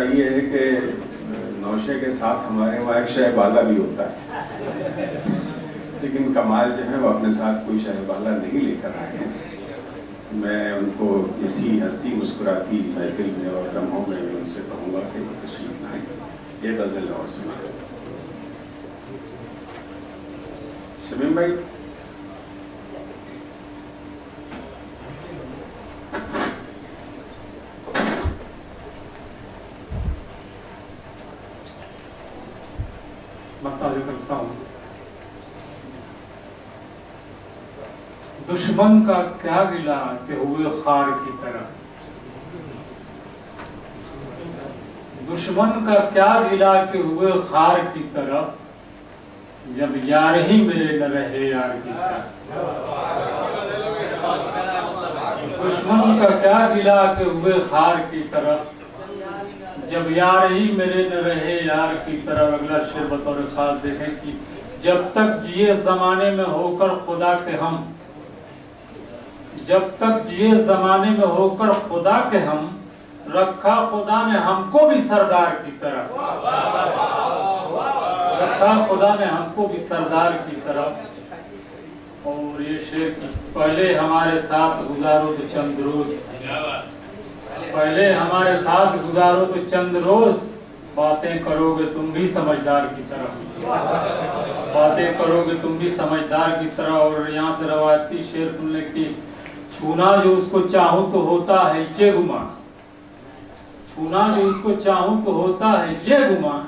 ہوتا یہ ہے کہ نوشے کے ساتھ ہمارے وہاں ایک شہ بالا بھی ہوتا ہے، لیکن کمال جو ہے وہ اپنے ساتھ کوئی شہ بالا نہیں لے کر آئے ہیں۔ میں ان کو اسی ہستی مسکراتی محفل میں اور لمحوں میں ان سے کہوں گا کہ تشریف لائیں، یہ غزل اور سنا۔ شمیم بھائی مطالعہ کرتا ہوں۔ دشمن کا کیا گلہ کہ ہوئے خار کی طرح، دشمن کا کیا گلہ کہ ہوئے خار کی طرح، جب یار ہی میرے نہ رہے یار کی طرح۔ دشمن کا کیا گلہ کہ ہوئے خار کی طرح، جب یار ہی میرے نہ رہے یار کی طرح۔ اگلا شعر بطور خاص دیکھیں کہ جب تک جیے زمانے میں ہو کر خدا کے ہم، جب تک جیے زمانے میں ہو کر خدا کے ہم، رکھا خدا نے ہم کو بھی سردار کی طرح، رکھا خدا نے ہم کو بھی سردار کی طرح۔ اور یہ شعر پہلے ہمارے ساتھ گزارو تو چند روز، پہلے ہمارے ساتھ گزارو تو چند روز، باتیں کرو گے تم بھی سمجھدار کی طرح، باتیں کرو گے تم بھی سمجھدار کی طرح۔ اور یہاں سے روایتی شعر سننے کی، چھونا جو اس کو چاہوں تو ہوتا ہے یہ گمان، چھونا جو اس کو چاہوں تو ہوتا ہے یہ گمان،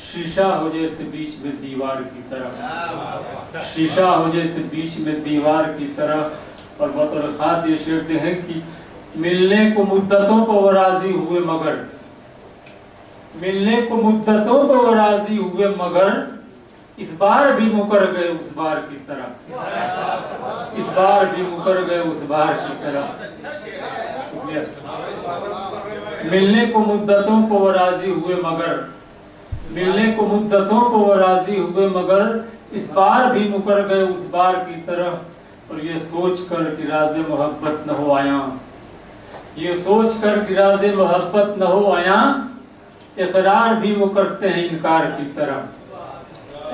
شیشہ ہو جیسے بیچ میں دیوار کی طرح، شیشہ ہو جیسے بیچ میں دیوار کی طرح۔ اور بطور خاص یہ شعر ہیں کہ ملنے کو مدتوں پر وہ راضی ہوئے مگر، ملنے کو مدتوں پر وہ راضی ہوئے مگر، اس بار بھی مکر گئے اس بار کی طرح، اس بار بھی مکر گئے اس بار کی طرح۔ ملنے کو مدتوں پر وہ راضی ہوئے مگر، ملنے کو مدتوں پر وہ راضی ہوئے مگر، اس بار بھی مکر گئے اس بار کی طرح۔ اور یہ سوچ کر کہ راز محبت نہ ہو آیاں، یہ سوچ کر کہ راز محبت نہ ہو آیاں، اقرار بھی وہ کرتے ہیں انکار کی طرح،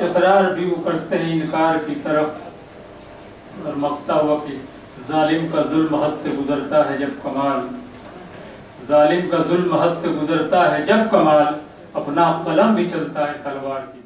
اقرار بھی وہ کرتے ہیں انکار کی طرف۔ اور مقطع ہوا کہ ظالم کا ظلم حد سے گزرتا ہے جب کمال، ظالم کا ظلم حد سے گزرتا ہے جب کمال، اپنا قلم بھی چلتا ہے تلوار کی